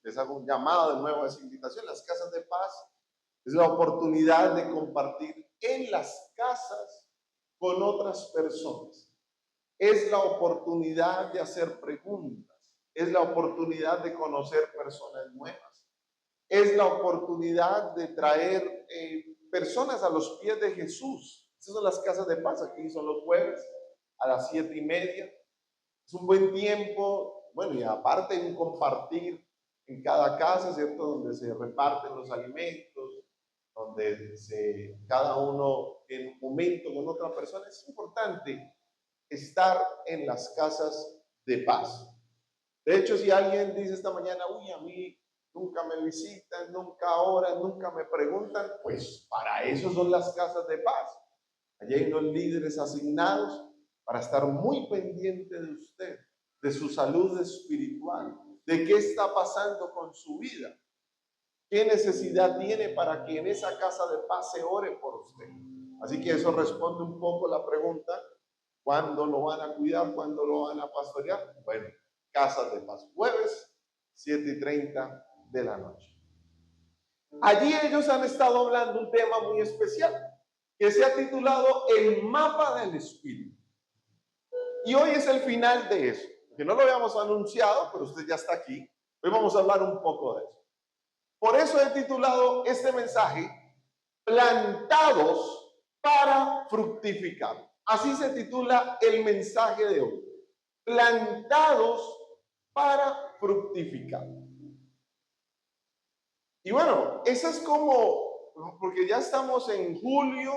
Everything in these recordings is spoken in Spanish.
les hago un llamado de nuevo a esa invitación. Las casas de paz es la oportunidad de compartir en las casas con otras personas. Es la oportunidad de hacer preguntas. Es la oportunidad de conocer personas nuevas. Es la oportunidad de traer personas a los pies de Jesús. Esas son las casas de paz. Aquí son los jueves a las 7:30. Es un buen tiempo. Bueno, y aparte un compartir en cada casa, ¿cierto? Donde se reparten los alimentos, donde cada uno en un momento con otra persona. Es importante estar en las casas de paz. De hecho, si alguien dice esta mañana, uy, a mí nunca me visitan, nunca oran, nunca me preguntan, pues para eso son las casas de paz. Allí hay unos líderes asignados para estar muy pendiente de usted, de su salud espiritual, de qué está pasando con su vida, qué necesidad tiene para que en esa casa de paz se ore por usted. Así que eso responde un poco la pregunta, ¿cuándo lo van a cuidar? ¿Cuándo lo van a pastorear? Bueno, casas de paz, jueves 7:30 de la noche. Allí ellos han estado hablando un tema muy especial que se ha titulado El mapa del Espíritu. Y hoy es el final de eso, que no lo habíamos anunciado, pero usted ya está aquí. Hoy vamos a hablar un poco de eso. Por eso he titulado este mensaje Plantados para fructificar. Así se titula el mensaje de hoy. Plantados para fructificar. Y bueno, eso es como, porque ya estamos en julio,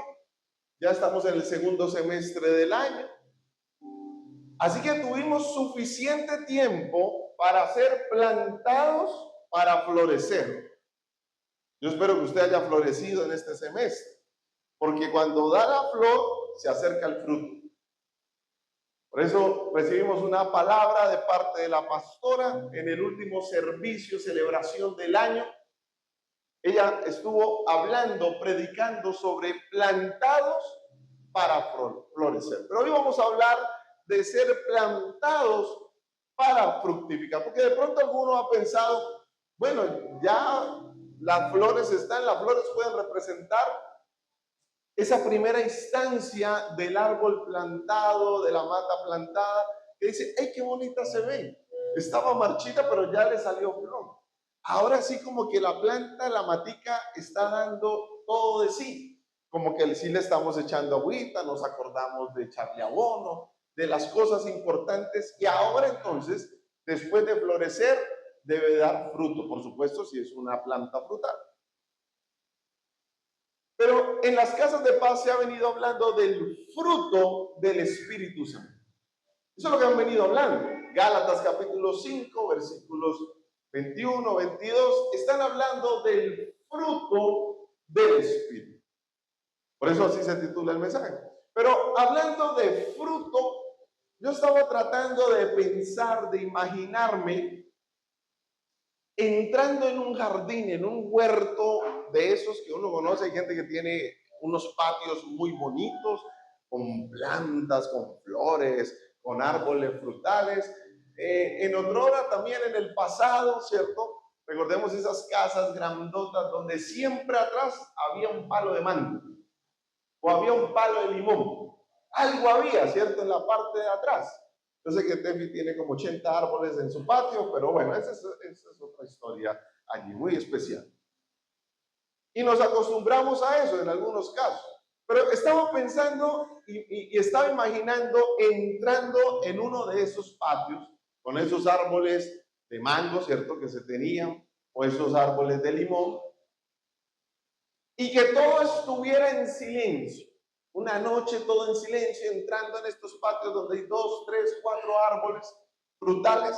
ya estamos en el segundo semestre del año. Así que tuvimos suficiente tiempo para ser plantados para florecer. Yo espero que usted haya florecido en este semestre, porque cuando da la flor, se acerca el fruto. Por eso recibimos una palabra de parte de la pastora en el último servicio, celebración del año. Ella estuvo hablando, predicando sobre plantados para florecer. Pero hoy vamos a hablar de ser plantados para fructificar, porque de pronto alguno ha pensado, bueno, ya las flores están, las flores pueden representar esa primera instancia del árbol plantado, de la mata plantada, que dice, ¡ay, qué bonita se ve! Estaba marchita, pero ya le salió flor. Ahora sí como que la planta, la matica, está dando todo de sí. Como que sí le estamos echando agüita, nos acordamos de echarle abono, de las cosas importantes. Y ahora entonces, después de florecer, debe dar fruto. Por supuesto, si es una planta frutal. Pero en las casas de paz se ha venido hablando del fruto del Espíritu Santo. Eso es lo que han venido hablando. Gálatas capítulo 5, versículos 21, 22, están hablando del fruto del Espíritu. Por eso así se titula el mensaje. Pero hablando de fruto, yo estaba tratando de pensar, de imaginarme entrando en un jardín, en un huerto de esos que uno conoce. Hay gente que tiene unos patios muy bonitos, con plantas, con flores, con árboles frutales. En otrora, también en el pasado, ¿cierto? Recordemos esas casas grandotas donde siempre atrás había un palo de mango o había un palo de limón. Algo había, ¿cierto? En la parte de atrás. Yo sé que Tefi tiene como 80 árboles en su patio, pero bueno, esa es otra historia allí, muy especial. Y nos acostumbramos a eso en algunos casos. Pero estaba pensando y estaba imaginando entrando en uno de esos patios, con esos árboles de mango, ¿cierto? Que se tenían, o esos árboles de limón, y que todo estuviera en silencio. Una noche todo en silencio, entrando en estos patios donde hay 2, 3, 4 árboles frutales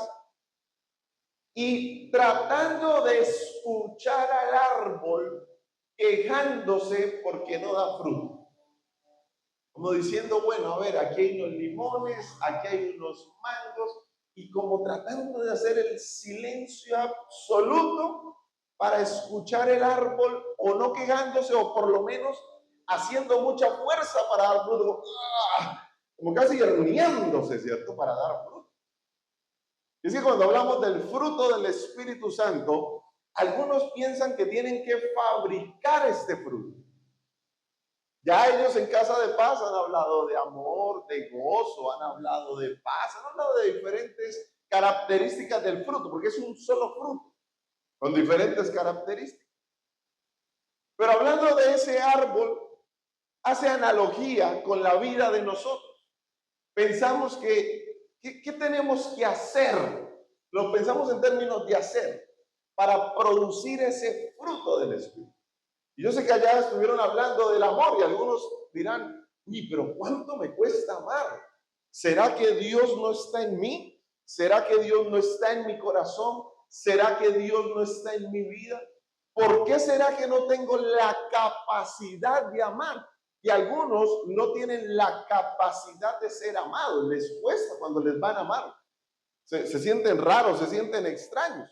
y tratando de escuchar al árbol quejándose porque no da fruto. Como diciendo, bueno, a ver, aquí hay unos limones, aquí hay unos mangos, y como tratando de hacer el silencio absoluto para escuchar el árbol, o no quejándose, o por lo menos haciendo mucha fuerza para dar fruto, como casi herniándose, ¿cierto? Para dar fruto. Es que cuando hablamos del fruto del Espíritu Santo, algunos piensan que tienen que fabricar este fruto. Ya ellos en Casa de Paz han hablado de amor, de gozo, han hablado de paz, han hablado de diferentes características del fruto, porque es un solo fruto, con diferentes características. Pero hablando de ese árbol, hace analogía con la vida de nosotros. Pensamos ¿qué tenemos que hacer? Lo pensamos en términos de hacer para producir ese fruto del Espíritu. Y yo sé que allá estuvieron hablando del amor y algunos dirán, uy, pero ¿cuánto me cuesta amar? ¿Será que Dios no está en mí? ¿Será que Dios no está en mi corazón? ¿Será que Dios no está en mi vida? ¿Por qué será que no tengo la capacidad de amar? Y algunos no tienen la capacidad de ser amados. Les cuesta cuando les van a amar. Se sienten raros, se sienten extraños.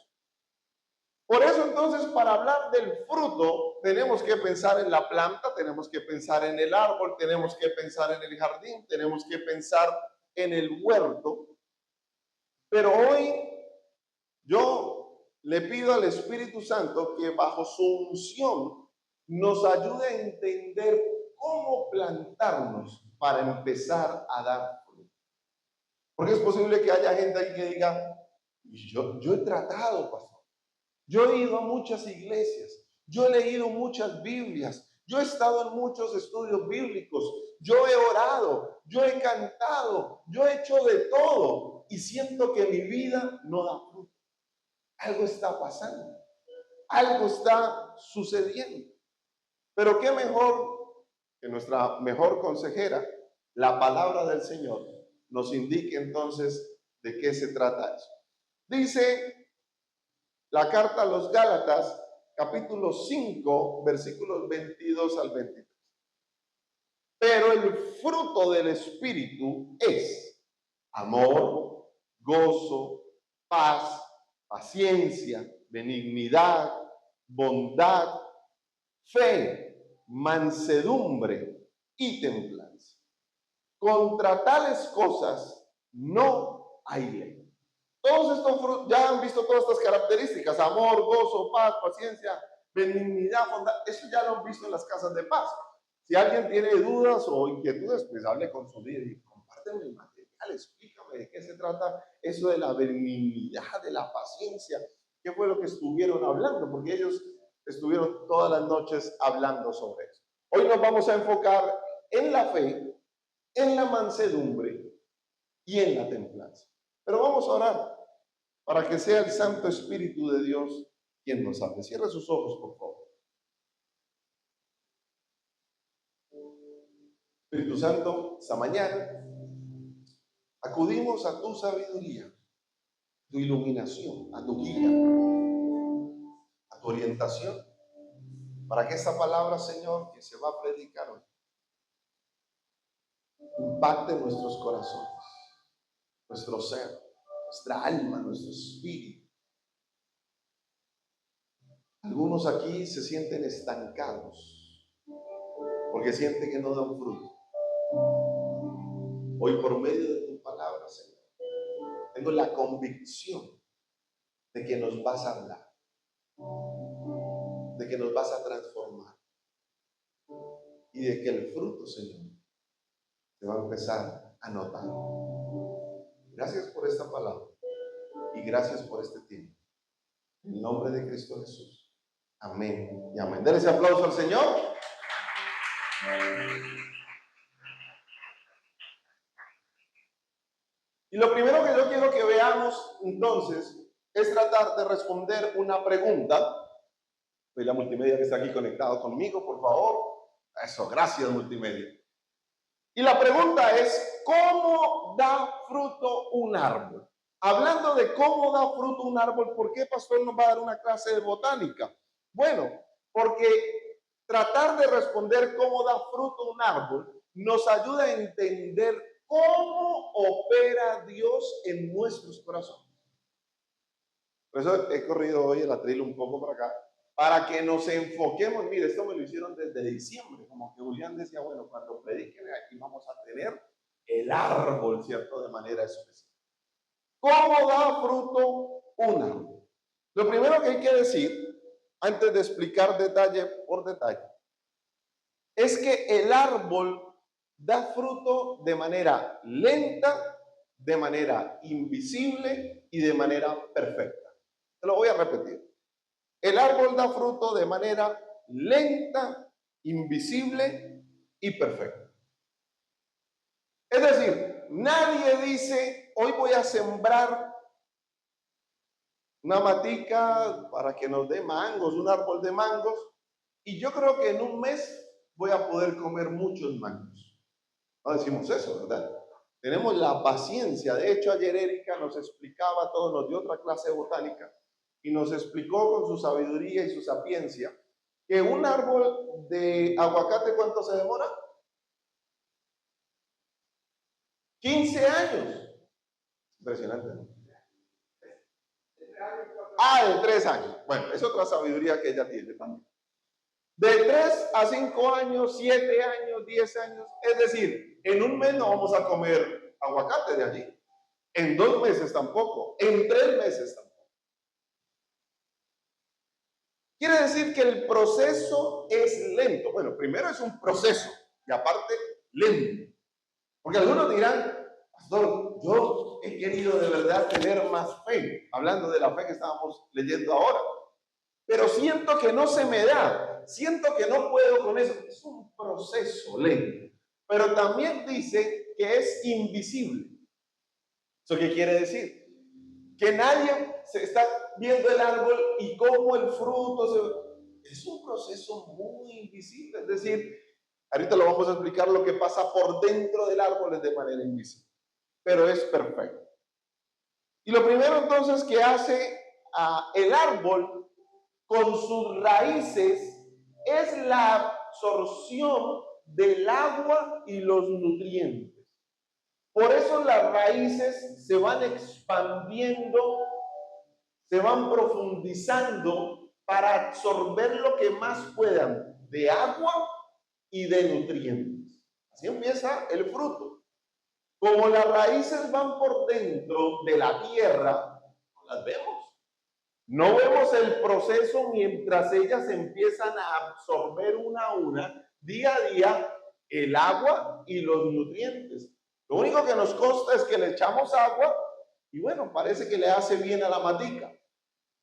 Por eso entonces, para hablar del fruto, tenemos que pensar en la planta, tenemos que pensar en el árbol, tenemos que pensar en el jardín, tenemos que pensar en el huerto. Pero hoy yo le pido al Espíritu Santo que bajo su unción nos ayude a entender cómo plantarnos para empezar a dar fruto. Porque es posible que haya gente ahí que diga, yo he tratado, pastor. Yo he ido a muchas iglesias, yo he leído muchas Biblias, yo he estado en muchos estudios bíblicos, yo he orado, yo he cantado, yo he hecho de todo y siento que mi vida no da fruto. Algo está pasando, algo está sucediendo. Pero qué mejor que nuestra mejor consejera, la palabra del Señor, nos indique entonces de qué se trata eso. Dice la carta a los Gálatas, capítulo 5, versículos 22 al 23. Pero el fruto del Espíritu es amor, gozo, paz, paciencia, benignidad, bondad, fe, mansedumbre y templanza. Contra tales cosas no hay ley. Todos estos frutos, ya han visto todas estas características, amor, gozo, paz, paciencia, benignidad, bondad, eso ya lo han visto en las casas de paz. Si alguien tiene dudas o inquietudes, pues hable con su líder y compárteme el material, explícame de qué se trata eso de la benignidad, de la paciencia, qué fue lo que estuvieron hablando, porque ellos estuvieron todas las noches hablando sobre eso. Hoy nos vamos a enfocar en la fe, en la mansedumbre y en la templanza. Pero vamos a orar para que sea el Santo Espíritu de Dios quien nos hable. Cierre sus ojos, por favor. Espíritu Santo, esta mañana acudimos a tu sabiduría, tu iluminación, a tu guía, a tu orientación, para que esta palabra, Señor, que se va a predicar hoy, impacte nuestros corazones, nuestro ser, nuestra alma, nuestro espíritu. Algunos aquí se sienten estancados porque sienten que no dan fruto. Hoy, por medio de tu palabra, Señor, tengo la convicción de que nos vas a hablar, de que nos vas a transformar y de que el fruto, Señor, se va a empezar a notar. Gracias por esta palabra y gracias por este tiempo. En el nombre de Cristo Jesús. Amén y amén. Denle ese aplauso al Señor. Y lo primero que yo quiero que veamos entonces es tratar de responder una pregunta. Soy la multimedia que está aquí conectado conmigo, por favor. Eso, gracias multimedia. Y la pregunta es, ¿cómo da fruto un árbol? Hablando de cómo da fruto un árbol, ¿por qué pastor nos va a dar una clase de botánica? Bueno, porque tratar de responder cómo da fruto un árbol nos ayuda a entender cómo opera Dios en nuestros corazones. Por eso he corrido hoy el atril un poco para acá, para que nos enfoquemos. Mire, esto me lo hicieron desde diciembre, como que Julián decía, bueno, cuando prediquen aquí vamos a tener el árbol, ¿cierto? De manera especial. ¿Cómo da fruto un árbol? Lo primero que hay que decir, antes de explicar detalle por detalle, es que el árbol da fruto de manera lenta, de manera invisible y de manera perfecta. Te lo voy a repetir. El árbol da fruto de manera lenta, invisible y perfecta. Es decir, nadie dice, hoy voy a sembrar una matica para que nos dé mangos, un árbol de mangos, y yo creo que en un mes voy a poder comer muchos mangos. No decimos eso, ¿verdad? Tenemos la paciencia. De hecho, ayer Erika nos explicaba, todos nos dio otra clase de botánica, y nos explicó con su sabiduría y su sapiencia que un árbol de aguacate, ¿cuánto se demora? 15 años. Impresionante, ¿no? De 3 años. Bueno, es otra sabiduría que ella tiene también. De 3 a 5 años, 7 años, 10 años. Es decir, en un mes no vamos a comer aguacate de allí. En 2 meses tampoco. En 3 meses tampoco. Quiere decir que el proceso es lento. Bueno, primero es un proceso y aparte lento. Porque algunos dirán, pastor, yo he querido de verdad tener más fe, hablando de la fe que estábamos leyendo ahora, pero siento que no se me da, siento que no puedo con eso. Es un proceso lento, pero también dice que es invisible. ¿Eso qué quiere decir? Que nadie se está viendo el árbol y cómo el fruto es un proceso muy invisible. Es decir, ahorita lo vamos a explicar, lo que pasa por dentro del árbol es de manera invisible, pero es perfecto. Y lo primero entonces que hace el árbol con sus raíces es la absorción del agua y los nutrientes. Por eso las raíces se van expandiendo, se van profundizando para absorber lo que más puedan de agua y de nutrientes. Así empieza el fruto. Como las raíces van por dentro de la tierra, no las vemos. No vemos el proceso mientras ellas empiezan a absorber una a una, día a día, el agua y los nutrientes. Lo único que nos consta es que le echamos agua y bueno, parece que le hace bien a la matica.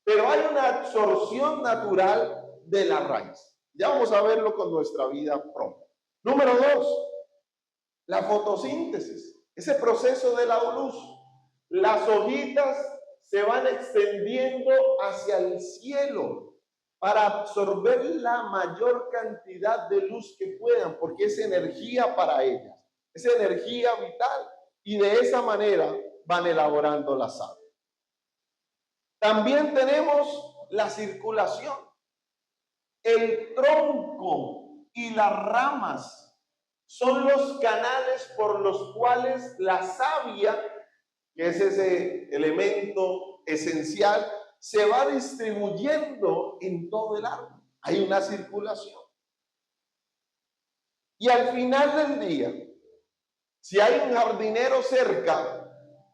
Pero hay una absorción natural de la raíz. Ya vamos a verlo con nuestra vida pronto. Número 2, la fotosíntesis, ese proceso de la luz. Las hojitas se van extendiendo hacia el cielo para absorber la mayor cantidad de luz que puedan, porque es energía para ellas, es energía vital, y de esa manera van elaborando la savia. También tenemos la circulación. El tronco y las ramas son los canales por los cuales la savia, que es ese elemento esencial, se va distribuyendo en todo el árbol. Hay una circulación. Y al final del día, si hay un jardinero cerca,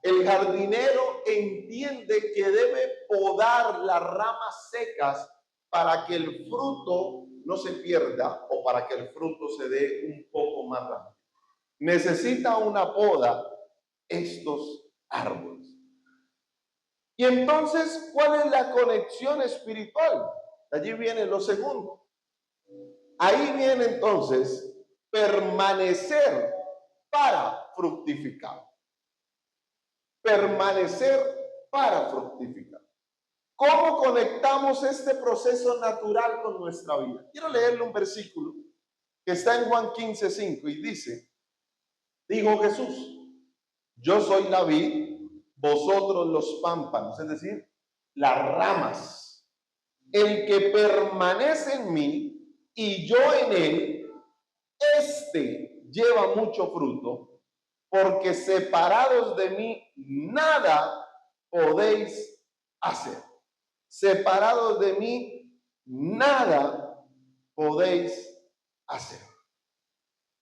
el jardinero entiende que debe podar las ramas secas para que el fruto no se pierda o para que el fruto se dé un poco más rápido. Necesita una poda estos árboles. Y entonces, ¿cuál es la conexión espiritual? Allí viene lo segundo. Ahí viene entonces permanecer para fructificar. Permanecer para fructificar. ¿Cómo conectamos este proceso natural con nuestra vida? Quiero leerle un versículo que está en Juan 15:5 y dice, dijo Jesús, yo soy la vid, vosotros los pámpanos, es decir, las ramas. El que permanece en mí y yo en él, este lleva mucho fruto, porque separados de mí nada podéis hacer. Separados de mí nada podéis hacer.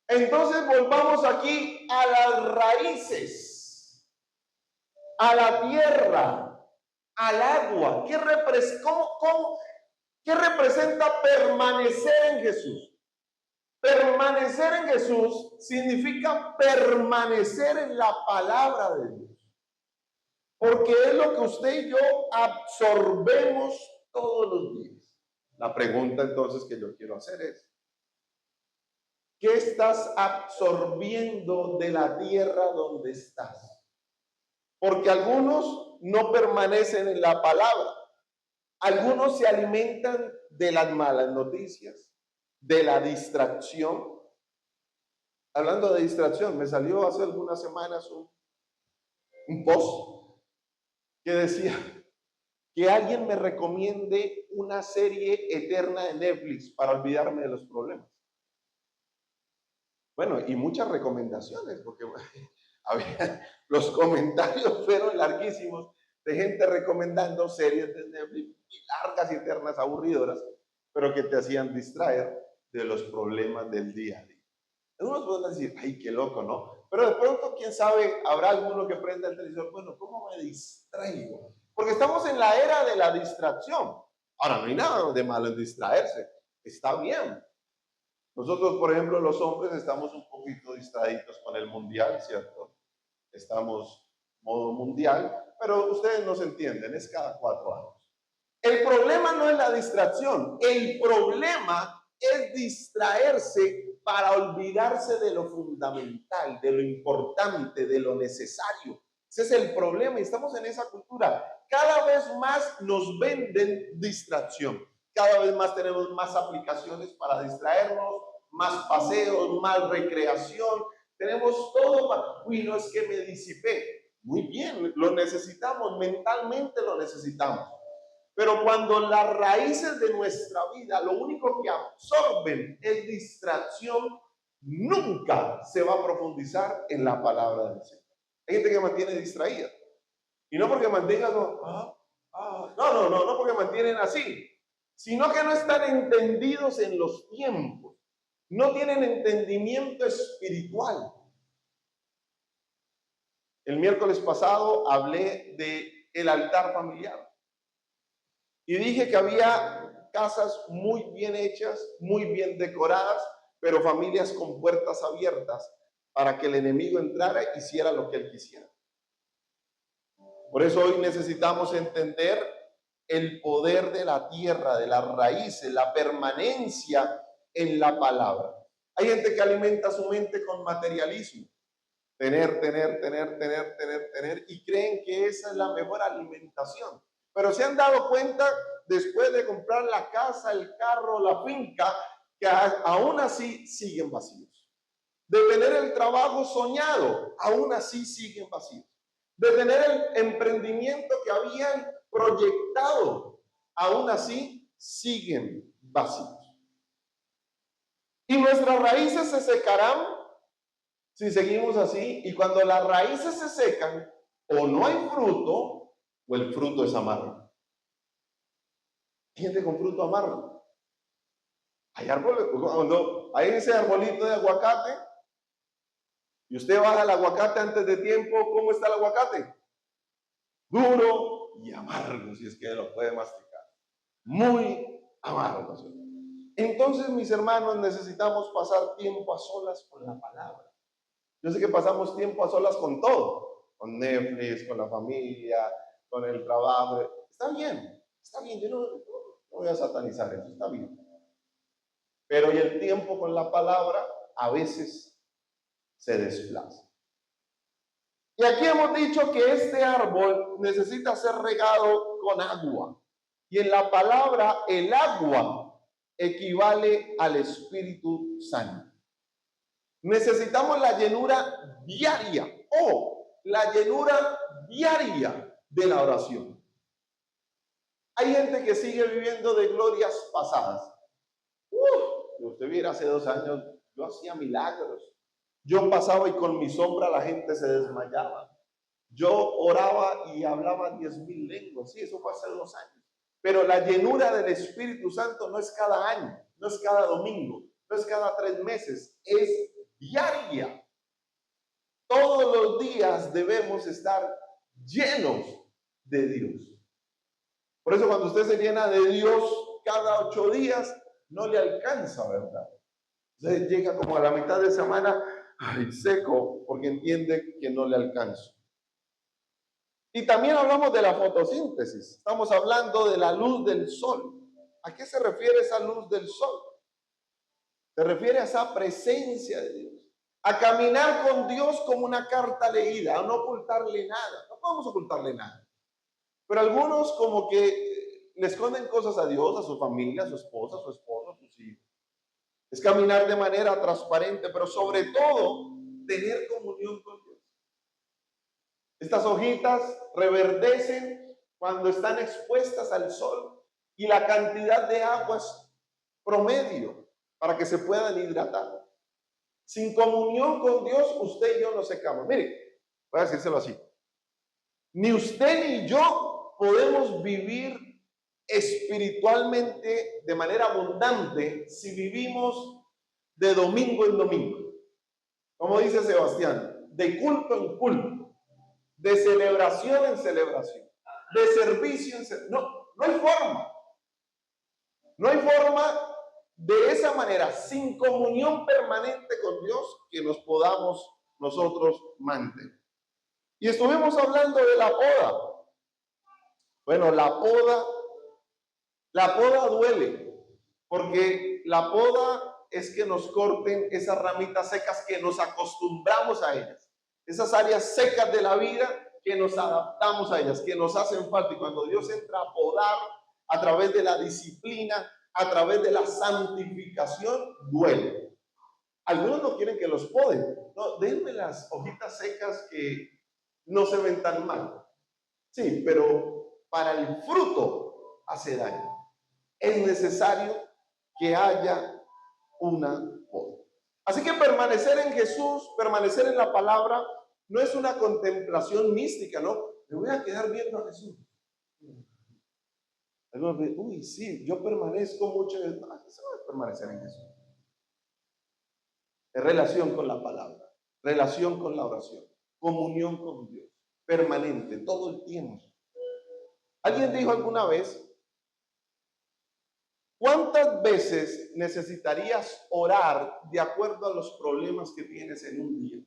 Entonces volvamos aquí a las raíces. a la tierra, al agua. ¿Qué representa permanecer en Jesús? Permanecer en Jesús significa permanecer en la palabra de Dios. Porque es lo que usted y yo absorbemos todos los días. La pregunta entonces que yo quiero hacer es, ¿qué estás absorbiendo de la tierra donde estás? Porque algunos no permanecen en la palabra. Algunos se alimentan de las malas noticias, de la distracción. Hablando de distracción, me salió hace algunas semanas un post que decía que alguien me recomiende una serie eterna de Netflix para olvidarme de los problemas. Bueno, y muchas recomendaciones, porque los comentarios fueron larguísimos de gente recomendando series de Netflix largas y eternas, aburridoras, pero que te hacían distraer de los problemas del día a día. Algunos pueden decir, ay, qué loco, ¿no? Pero de pronto, quién sabe, habrá alguno que prenda el televisor, bueno, ¿cómo me distraigo? Porque estamos en la era de la distracción. Ahora, no hay nada de malo en distraerse, está bien. Nosotros, por ejemplo, los hombres estamos un poquito distraídos con el mundial, ¿cierto? Estamos modo mundial, pero ustedes no se entienden, es cada 4 años. El problema no es la distracción, el problema es distraerse para olvidarse de lo fundamental, de lo importante, de lo necesario. Ese es el problema y estamos en esa cultura. Cada vez más nos venden distracción. Cada vez más tenemos más aplicaciones para distraernos, más paseos, más recreación. Tenemos todo para... Uy, no es que me disipé. Muy bien, lo necesitamos, mentalmente lo necesitamos. Pero cuando las raíces de nuestra vida, lo único que absorben es distracción, nunca se va a profundizar en la palabra del Señor. Hay gente que mantiene distraída. Y no porque mantengan, no porque mantienen así, sino que no están entendidos en los tiempos. No tienen entendimiento espiritual. El miércoles pasado hablé del altar familiar. Y dije que había casas muy bien hechas, muy bien decoradas, pero familias con puertas abiertas para que el enemigo entrara y hiciera lo que él quisiera. Por eso hoy necesitamos entender el poder de la tierra, de las raíces, la permanencia en la palabra. Hay gente que alimenta su mente con materialismo. Tener, y creen que esa es la mejor alimentación. Pero se han dado cuenta, después de comprar la casa, el carro, la finca, que aún así siguen vacíos. De tener el trabajo soñado, aún así siguen vacíos. De tener el emprendimiento que habían proyectado, aún así siguen vacíos. Y nuestras raíces se secarán si seguimos así, y cuando las raíces se secan, o no hay fruto, o el fruto es amargo. Hay gente con fruto amargo. Hay árboles, cuando hay ese arbolito de aguacate, y usted baja el aguacate antes de tiempo, ¿cómo está el aguacate? Duro y amargo, si es que lo puede masticar. Muy amargo. Entonces, mis hermanos, necesitamos pasar tiempo a solas con la palabra. Yo sé que pasamos tiempo a solas con todo, con Netflix, con la familia, con el trabajo. Está bien, yo no voy a satanizar eso, está bien. Pero y el tiempo con la palabra a veces se desplaza. Y aquí hemos dicho que este árbol necesita ser regado con agua. Y en la palabra, el agua equivale al Espíritu Santo. Necesitamos la llenura diaria o la llenura diaria de la oración. Hay gente que sigue viviendo de glorias pasadas. Si usted viera hace 2 años, yo hacía milagros. Yo pasaba y con mi sombra la gente se desmayaba. Yo oraba y hablaba 10,000 lenguas. Sí, eso fue hace 2 años. Pero la llenura del Espíritu Santo no es cada año, no es cada domingo, no es cada 3 meses, es diaria. Todos los días debemos estar llenos de Dios. Por eso cuando usted se llena de Dios cada 8 días, no le alcanza, ¿verdad? Entonces llega como a la mitad de semana, ay, seco, porque entiende que no le alcanza. Y también hablamos de la fotosíntesis. Estamos hablando de la luz del sol. ¿A qué se refiere esa luz del sol? Se refiere a esa presencia de Dios. A caminar con Dios como una carta leída, a no ocultarle nada. No podemos ocultarle nada. Pero algunos como que le esconden cosas a Dios, a su familia, a su esposa, a su esposo, a sus hijos. Es caminar de manera transparente, pero sobre todo tener comunión con Dios. Estas hojitas reverdecen cuando están expuestas al sol y la cantidad de agua es promedio para que se puedan hidratar. Sin comunión con Dios, usted y yo no secamos. Mire, voy a decírselo así. Ni usted ni yo podemos vivir espiritualmente de manera abundante si vivimos de domingo en domingo. Como dice Sebastián, de culto en culto, de celebración en celebración, de servicio en servicio. No hay forma. No hay forma de esa manera, sin comunión permanente con Dios, que nos podamos nosotros mantener. Y estuvimos hablando de la poda. Bueno, la poda duele, porque la poda es que nos corten esas ramitas secas que nos acostumbramos a ellas, esas áreas secas de la vida que nos adaptamos a ellas, que nos hacen falta. Y cuando Dios entra a podar a través de la disciplina, a través de la santificación, duele. Algunos no quieren que los poden. No, denme las hojitas secas que no se ven tan mal. Sí, pero para el fruto hace daño. Es necesario que haya una poda. Así que permanecer en Jesús, permanecer en la palabra, no es una contemplación mística, ¿no? Me voy a quedar viendo a Jesús. Uy, sí, yo permanezco mucho en el... No, eso no es permanecer en Jesús. Es relación con la palabra, relación con la oración, comunión con Dios, permanente, todo el tiempo. Alguien dijo alguna vez, ¿cuántas veces necesitarías orar de acuerdo a los problemas que tienes en un día?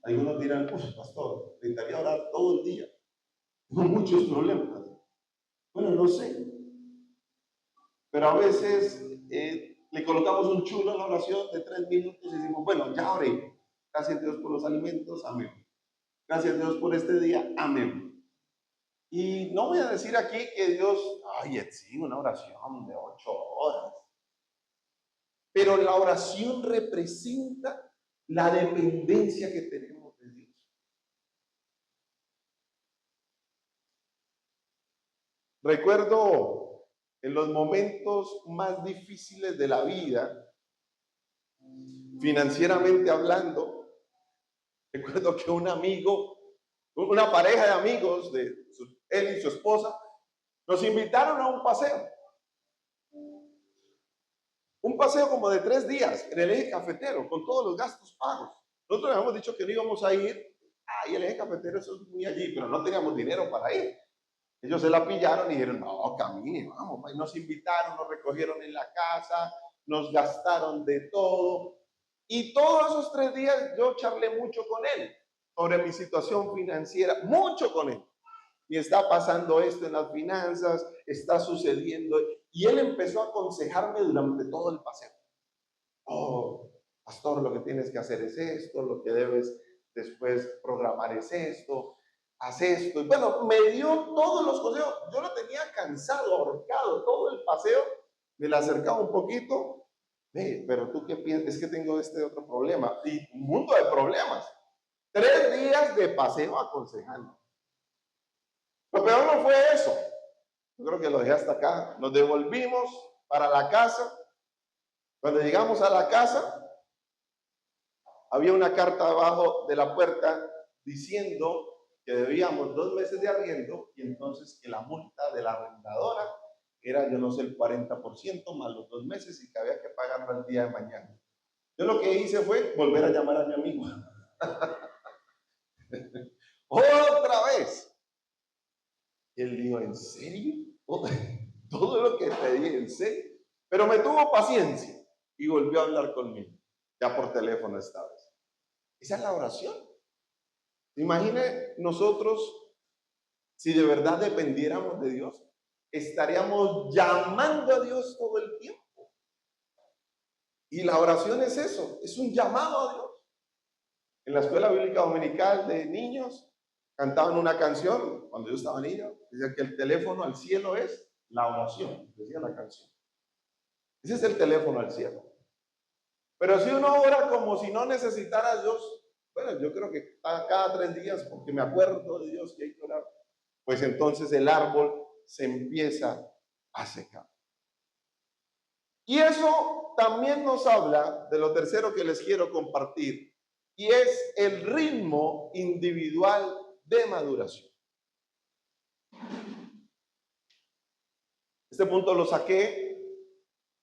Algunos dirán, pastor, necesitaría orar todo el día. Tengo muchos problemas. Bueno, no sé. Pero a veces le colocamos un chulo en la oración de 3 minutos y decimos, bueno, ya oré. Gracias a Dios por los alimentos, amén. Gracias a Dios por este día, amén. Y no voy a decir aquí que Dios, sí, una oración de 8 horas. Pero la oración representa la dependencia que tenemos de Dios. Recuerdo en los momentos más difíciles de la vida, financieramente hablando, recuerdo que un amigo, una pareja de amigos, él y su esposa, nos invitaron a un paseo. Un paseo como de 3 días en el eje cafetero, con todos los gastos pagos. Nosotros les habíamos dicho que no íbamos a ir. El eje cafetero, eso es muy allí, pero no teníamos dinero para ir. Ellos se la pillaron y dijeron, no, camine, vamos. Y nos invitaron, nos recogieron en la casa, nos gastaron de todo. Y todos esos 3 días yo charlé mucho con él sobre mi situación financiera, mucho con él. Y está pasando esto en las finanzas, está sucediendo. Y él empezó a aconsejarme durante todo el paseo. Pastor, lo que tienes que hacer es esto, lo que debes después programar es esto, haz esto. Y bueno, me dio todos los consejos. Yo lo tenía cansado, ahorcado, todo el paseo. Me le acercaba un poquito. Pero tú qué piensas, es que tengo este otro problema. Y un mundo de problemas. 3 días de paseo aconsejando. Lo peor no fue eso. Yo creo que lo dejé hasta acá. Nos devolvimos para la casa. Cuando llegamos a la casa, había una carta abajo de la puerta diciendo que debíamos 2 meses de arriendo y entonces que la multa de la arrendadora era, yo no sé, el 40% más los 2 meses y que había que pagarlo el día de mañana. Yo lo que hice fue volver a llamar a mi amigo. Otra vez. Y él dijo, ¿en serio? Todo lo que te dije, ¿en serio? Pero me tuvo paciencia y volvió a hablar conmigo, ya por teléfono esta vez. Esa es la oración. Imagine nosotros, si de verdad dependiéramos de Dios, estaríamos llamando a Dios todo el tiempo. Y la oración es eso, es un llamado a Dios. En la escuela bíblica dominical de niños cantaban una canción, cuando yo estaba niño, decía que el teléfono al cielo es la oración, decía la canción. Ese es el teléfono al cielo. Pero si uno ora como si no necesitara a Dios, bueno, yo creo que cada 3 días, porque me acuerdo de Dios que hay que orar, pues entonces el árbol se empieza a secar. Y eso también nos habla de lo tercero que les quiero compartir, y es el ritmo individual de maduración. Este punto lo saqué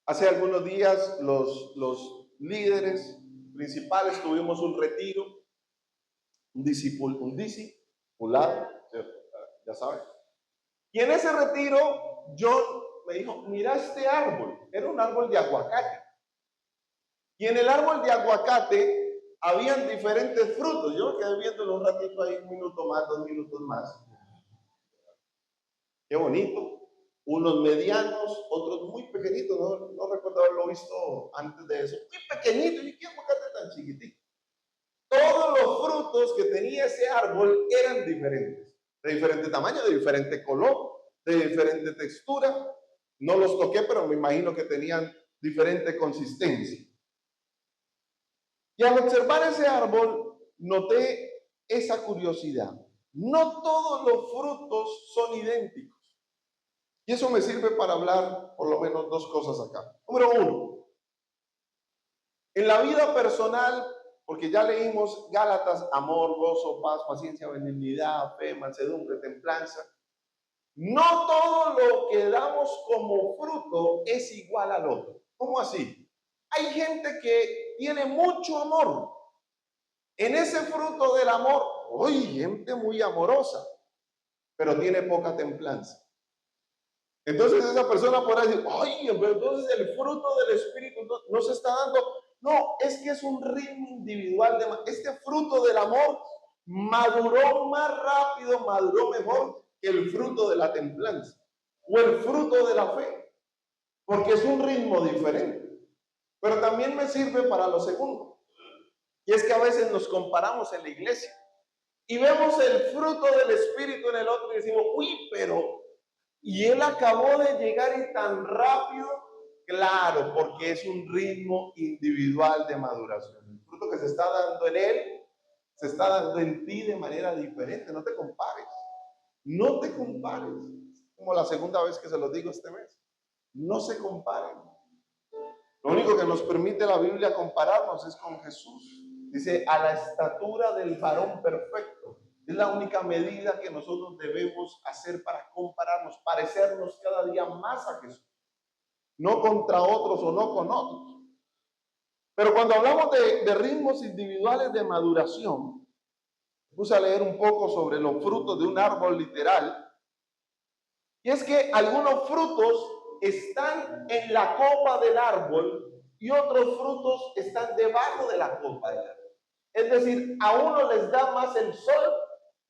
hace algunos días. Los líderes principales tuvimos un retiro, un discipulado, ya saben. Y en ese retiro, John me dijo, mira este árbol. Era un árbol de aguacate. Y en el árbol de aguacate habían diferentes frutos. Yo me quedé viéndolo un ratito ahí, 1 minuto más, 2 minutos más. Qué bonito. Unos medianos, otros muy pequeñitos. No recuerdo haberlo visto antes de eso. Muy pequeñitos. ¿Y qué aguacate tan chiquitito? Todos los frutos que tenía ese árbol eran diferentes. De diferente tamaño, de diferente color, de diferente textura. No los toqué, pero me imagino que tenían diferente consistencia. Y al observar ese árbol, noté esa curiosidad. No todos los frutos son idénticos. Y eso me sirve para hablar por lo menos 2 cosas acá. Número 1. En la vida personal, porque ya leímos Gálatas, amor, gozo, paz, paciencia, benignidad, fe, mansedumbre, templanza. No todo lo que damos como fruto es igual al otro. ¿Cómo así? Hay gente que tiene mucho amor. En ese fruto del amor, gente muy amorosa, pero tiene poca templanza. Entonces esa persona podrá decir, pero entonces el fruto del Espíritu no se está dando. No, es que es un ritmo individual. Este fruto del amor maduró más rápido, maduró mejor que el fruto de la templanza o el fruto de la fe, porque es un ritmo diferente. Pero también me sirve para lo segundo, y es que a veces nos comparamos en la iglesia y vemos el fruto del Espíritu en el otro y decimos, y él acabó de llegar y tan rápido. Claro, porque es un ritmo individual de maduración. El fruto que se está dando en él, se está dando en ti de manera diferente. No te compares. No te compares. Como la segunda vez que se los digo este mes. No se comparen. Lo único que nos permite la Biblia compararnos es con Jesús. Dice, a la estatura del varón perfecto. Es la única medida que nosotros debemos hacer para compararnos, parecernos cada día más a Jesús. No contra otros o no con otros. Pero cuando hablamos de ritmos individuales de maduración, puse a leer un poco sobre los frutos de un árbol literal. Y es que algunos frutos están en la copa del árbol y otros frutos están debajo de la copa del árbol. Es decir, a uno les da más el sol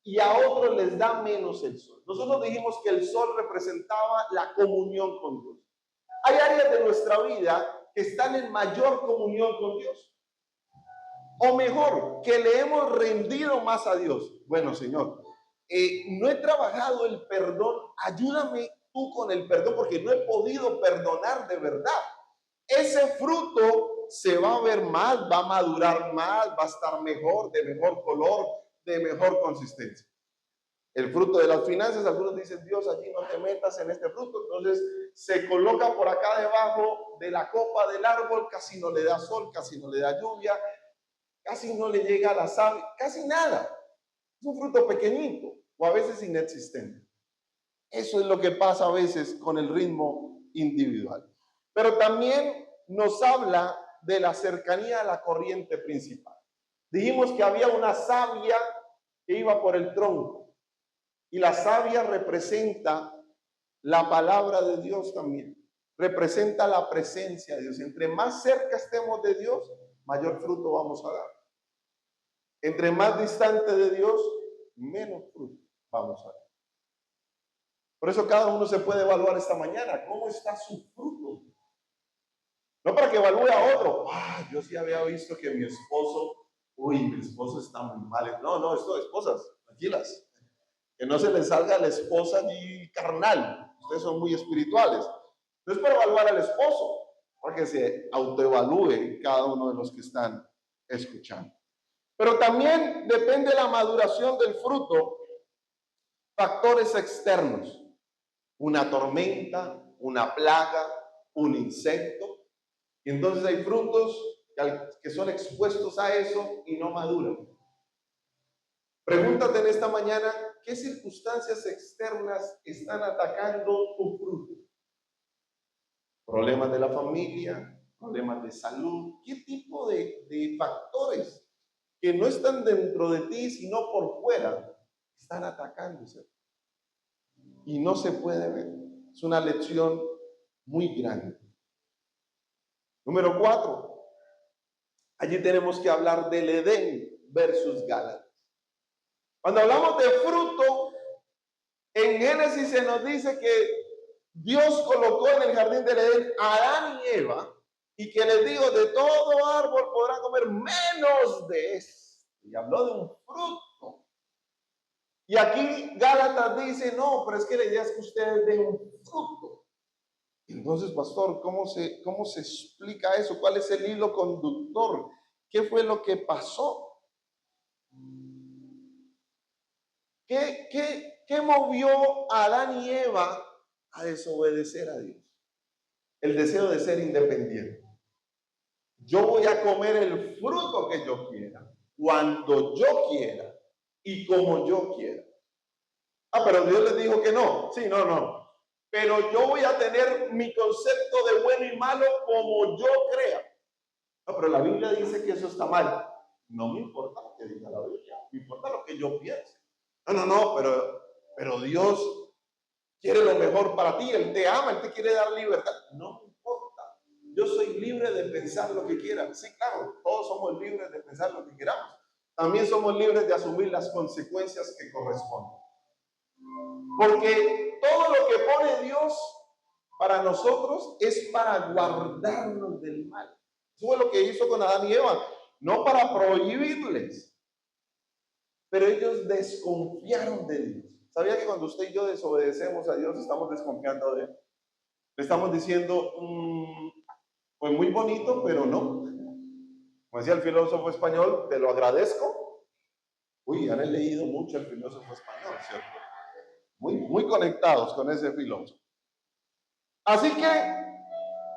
y a otros les da menos el sol. Nosotros dijimos que el sol representaba la comunión con Dios. Hay áreas de nuestra vida que están en mayor comunión con Dios. O mejor, que le hemos rendido más a Dios. Bueno, Señor, no he trabajado el perdón. Ayúdame tú con el perdón porque no he podido perdonar de verdad. Ese fruto se va a ver más, va a madurar más, va a estar mejor, de mejor color, de mejor consistencia. El fruto de las finanzas, algunos dicen, Dios, allí no te metas en este fruto. Entonces se coloca por acá debajo de la copa del árbol, casi no le da sol, casi no le da lluvia, casi no le llega a la savia, casi nada. Es un fruto pequeñito o a veces inexistente. Eso es lo que pasa a veces con el ritmo individual. Pero también nos habla de la cercanía a la corriente principal. Dijimos que había una savia que iba por el tronco. Y la savia representa la palabra de Dios también. Representa la presencia de Dios. Entre más cerca estemos de Dios, mayor fruto vamos a dar. Entre más distante de Dios, menos fruto vamos a dar. Por eso cada uno se puede evaluar esta mañana. ¿Cómo está su fruto? No para que evalúe a otro. Yo sí había visto que mi esposo está muy mal. No, esto, esposas, tranquilas. Que no se les salga a la esposa ni carnal. Ustedes son muy espirituales. No es para evaluar al esposo, para que se autoevalúe cada uno de los que están escuchando. Pero también depende de la maduración del fruto, factores externos. Una tormenta, una plaga, un insecto. Y entonces hay frutos que son expuestos a eso y no maduran. Pregúntate en esta mañana, ¿qué circunstancias externas están atacando tu fruto? Problemas de la familia, problemas de salud. ¿Qué tipo de factores que no están dentro de ti, sino por fuera, están atacándose? Y no se puede ver. Es una lección muy grande. Número 4. Allí tenemos que hablar del Edén versus Gálatas. Cuando hablamos de fruto, en Génesis se nos dice que Dios colocó en el jardín del Edén a Adán y Eva y que les dijo, de todo árbol podrán comer menos de este. Y habló de un fruto. Y aquí Gálatas dice, no, pero es que la idea es que ustedes den un fruto. Entonces, pastor, ¿cómo se explica eso? ¿Cuál es el hilo conductor? ¿Qué fue lo que pasó? ¿Qué movió a Adán y Eva a desobedecer a Dios? El deseo de ser independiente. Yo voy a comer el fruto que yo quiera, cuando yo quiera y como yo quiera. Pero Dios les dijo que no. Sí, no. Pero yo voy a tener mi concepto de bueno y malo como yo crea. Pero la Biblia dice que eso está mal. No me importa lo que diga la Biblia, me importa lo que yo piense. No, pero Dios quiere lo mejor para ti, Él te ama, Él te quiere dar libertad. No me importa, yo soy libre de pensar lo que quiera. Sí, claro, todos somos libres de pensar lo que queramos. También somos libres de asumir las consecuencias que corresponden. Porque todo lo que pone Dios para nosotros es para guardarnos del mal. Eso fue lo que hizo con Adán y Eva, no para prohibirles. Pero ellos desconfiaron de Dios. ¿Sabía que cuando usted y yo desobedecemos a Dios, estamos desconfiando de Él? Le estamos diciendo, pues muy bonito, pero no. Como decía el filósofo español, te lo agradezco. Han leído mucho el filósofo español, ¿cierto? Muy conectados con ese filósofo. Así que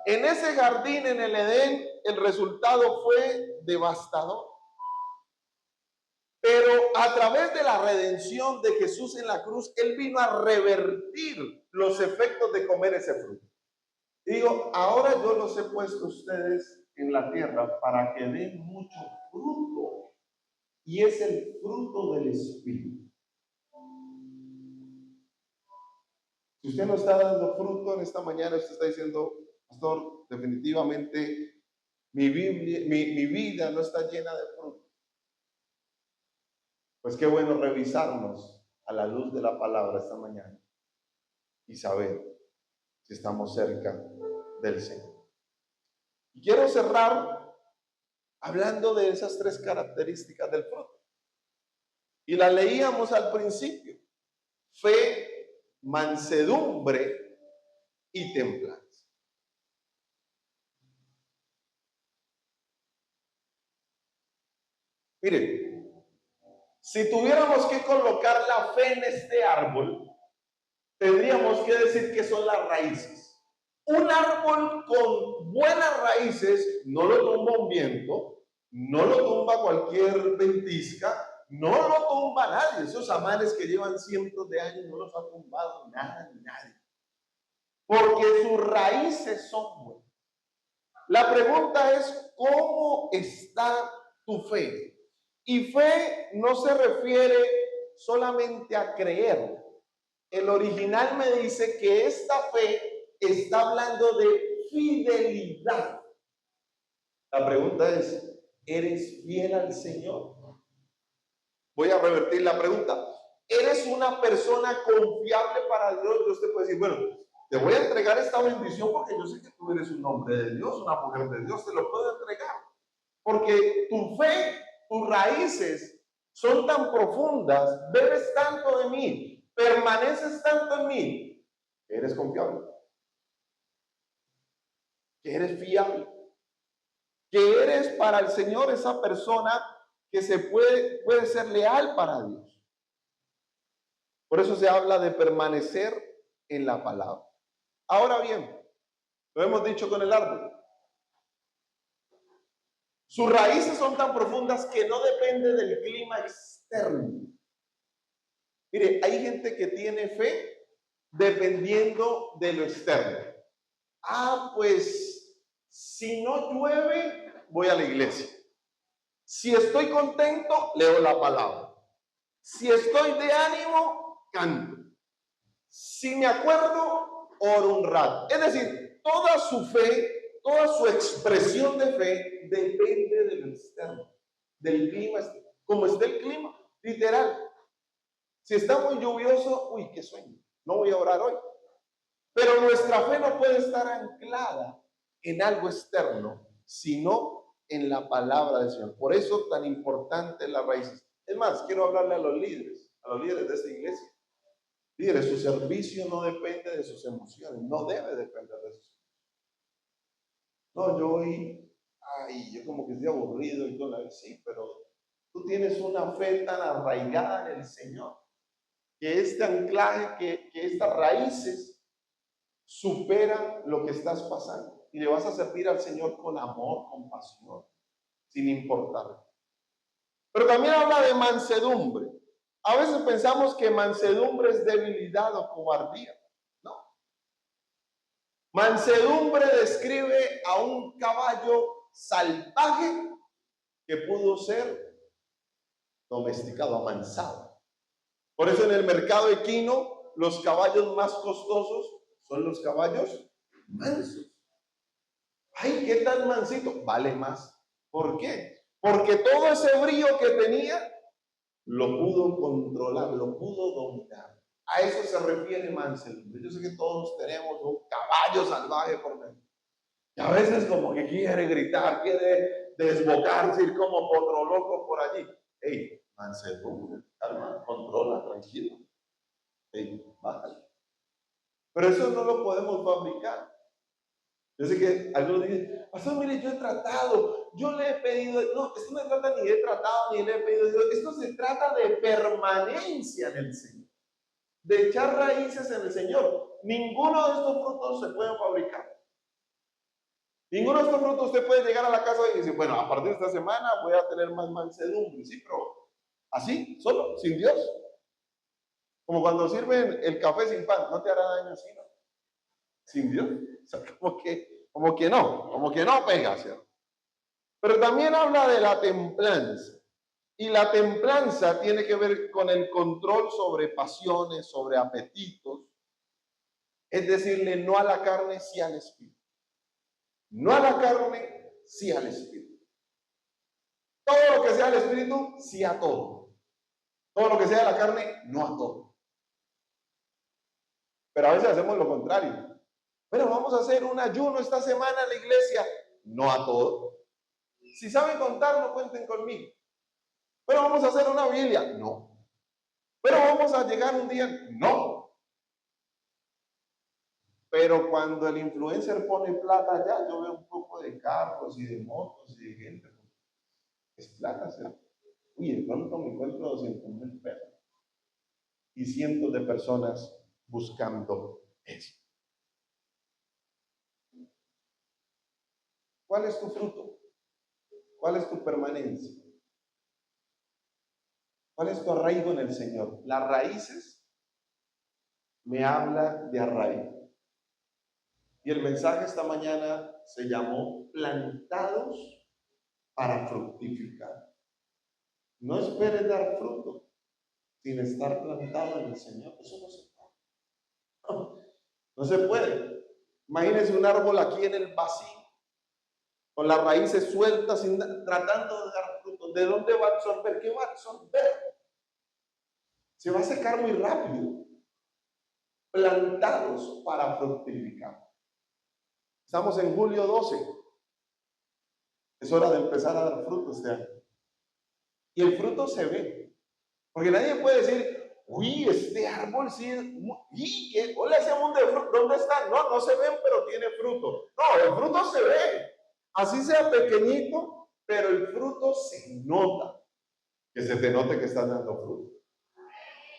en ese jardín, en el Edén, el resultado fue devastador. Pero a través de la redención de Jesús en la cruz, Él vino a revertir los efectos de comer ese fruto. Y digo, ahora yo los he puesto a ustedes en la tierra para que den mucho fruto. Y es el fruto del Espíritu. Si usted no está dando fruto en esta mañana, usted está diciendo, pastor, definitivamente mi vida no está llena de fruto. Pues qué bueno revisarnos a la luz de la palabra esta mañana y saber si estamos cerca del Señor. Y quiero cerrar hablando de esas 3 características del fruto. Y la leíamos al principio: fe, mansedumbre y templanza. Miren, si tuviéramos que colocar la fe en este árbol, tendríamos que decir que son las raíces. Un árbol con buenas raíces no lo tumba un viento, no lo tumba cualquier ventisca, no lo tumba nadie. Esos amanes que llevan cientos de años no los ha tumbado nada ni nadie. Porque sus raíces son buenas. La pregunta es, ¿cómo está tu fe? Y fe no se refiere solamente a creer, El original me dice que esta fe está hablando de fidelidad. La pregunta es, ¿eres fiel al Señor? Voy a revertir la pregunta. ¿Eres una persona confiable para Dios? Dios te puede decir, bueno, te voy a entregar esta bendición porque yo sé que tú eres un hombre de Dios, una mujer de Dios, te lo puedo entregar. Porque tu fe, tus raíces son tan profundas, bebes tanto de mí, permaneces tanto en mí, que eres confiable, que eres fiable, que eres para el Señor esa persona que puede ser leal para Dios. Por eso se habla de permanecer en la palabra. Ahora bien, lo hemos dicho con el árbol. Sus raíces son tan profundas que no depende del clima externo. Mire, hay gente que tiene fe dependiendo de lo externo. Pues si no llueve, voy a la iglesia. Si estoy contento, leo la palabra. Si estoy de ánimo, canto. Si me acuerdo, oro un rato. Es decir, toda su fe, toda su expresión de fe depende del externo, del clima, como está el clima, literal. Si está muy lluvioso, uy, qué sueño, no voy a orar hoy. Pero nuestra fe no puede estar anclada en algo externo, sino en la palabra del Señor. Por eso tan importante las raíces. Es más, quiero hablarle a los líderes de esta iglesia. Líderes, su servicio no depende de sus emociones, no debe depender de sus emociones. No, yo como que estoy aburrido y todo la vez, sí, pero tú tienes una fe tan arraigada en el Señor, que este anclaje, que estas raíces superan lo que estás pasando y le vas a servir al Señor con amor, con pasión, sin importar. Pero también habla de mansedumbre. A veces pensamos que mansedumbre es debilidad o cobardía. No. Mansedumbre describe a un caballo salvaje que pudo ser domesticado, amansado. Por eso en el mercado equino los caballos más costosos son los caballos mansos. Ay, qué tan mansito, vale más. ¿Por qué? Porque todo ese brío que tenía lo pudo controlar, lo pudo dominar. A eso se refiere mansedumbre. Yo sé que todos tenemos un caballo salvaje por dentro. Y a veces como que quiere gritar, quiere desbocarse, ir como potro loco por allí. Ey, mansedumbre, calma, controla, tranquilo. Ey, bájale. Pero eso no lo podemos fabricar. Yo sé que algunos dicen, pastor, mire, yo he tratado, yo le he pedido, no, esto no se trata ni de tratado, ni le he pedido a Dios, esto se trata de permanencia en el Señor, de echar raíces en el Señor. Ninguno de estos frutos se pueden fabricar. Ninguno de estos frutos usted puede llegar a la casa y decir, bueno, a partir de esta semana voy a tener más mansedumbre, sí, pero así, solo, sin Dios. Como cuando sirven el café sin pan, no te hará daño así, ¿no? Sin Dios. O sea, como que no pega, ¿cierto? Pero también habla de la templanza. Y la templanza tiene que ver con el control sobre pasiones, sobre apetitos. Es decirle no a la carne, sí al espíritu. No a la carne, sí al espíritu. Todo lo que sea al espíritu, sí a todo. Todo lo que sea de la carne, no a todo. Pero a veces hacemos lo contrario. Bueno, vamos a hacer un ayuno esta semana en la iglesia. No a todo. Si saben contar, no cuenten conmigo. Pero vamos a hacer una Biblia. No. Pero vamos a llegar un día. No. Pero cuando el influencer pone plata allá, yo veo un poco de carros y de motos y de gente. Es plata, ¿cierto? Uy, de pronto me encuentro 200,000 pesos. Y cientos de personas buscando eso. ¿Cuál es tu fruto? ¿Cuál es tu permanencia? ¿Cuál es tu arraigo en el Señor? Las raíces me habla de arraigo. Y el mensaje esta mañana se llamó plantados para fructificar. No esperes dar fruto sin estar plantado en el Señor. Eso no se puede. No se puede. Imagínense un árbol aquí en el vacío, con las raíces sueltas, tratando de dar frutos. ¿De dónde va a absorber? ¿Qué va a absorber? Se va a secar muy rápido. Plantados para fructificar. Estamos en julio 12. Es hora de empezar a dar frutos este año. Y el fruto se ve. Porque nadie puede decir, uy, este árbol sí es muy... hoy le hacemos de fruto. ¿Dónde está? No, no se ven, pero tiene fruto. No, el fruto se ve. Así sea pequeñito, pero el fruto se nota. Que se te note que estás dando fruto.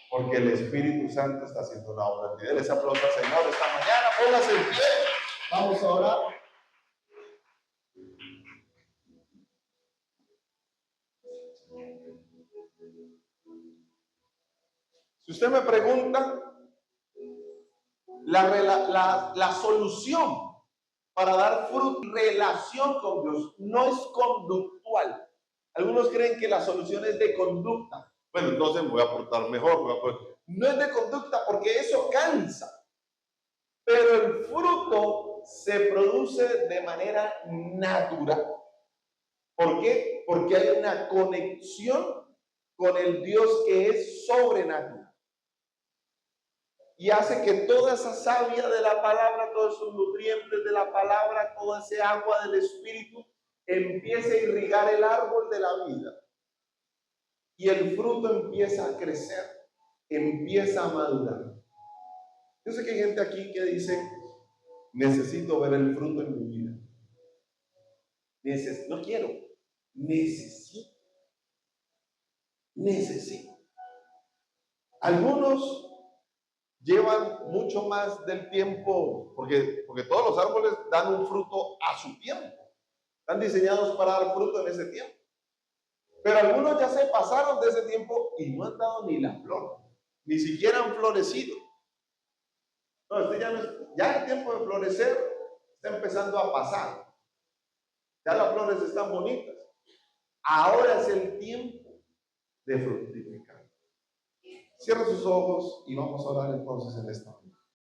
Porque el Espíritu Santo está haciendo una obra en ti. Les aplauso al Señor esta mañana. Póngase en pie. Vamos a orar. Si usted me pregunta, la solución para dar fruto, relación con Dios, no es conductual. Algunos creen que la solución es de conducta. Bueno, entonces me voy a portar mejor. No es de conducta porque eso cansa. Pero el fruto se produce de manera natural. ¿Por qué? Porque hay una conexión con el Dios que es sobrenatural. Y hace que toda esa savia de la palabra, todos esos nutrientes de la palabra, toda ese agua del Espíritu, empiece a irrigar el árbol de la vida. Y el fruto empieza a crecer, empieza a madurar. Yo sé que hay gente aquí que dice, necesito ver el fruto en mi vida. No quiero, necesito. Algunos llevan mucho más del tiempo, porque todos los árboles dan un fruto a su tiempo. Están diseñados para dar fruto en ese tiempo. Pero algunos ya se pasaron de ese tiempo y no han dado ni la flor, ni siquiera han florecido. No, ya el tiempo de florecer está empezando a pasar. Ya las flores están bonitas. Ahora es el tiempo de fructificar. Cierra sus ojos y vamos a orar entonces en esta mañana.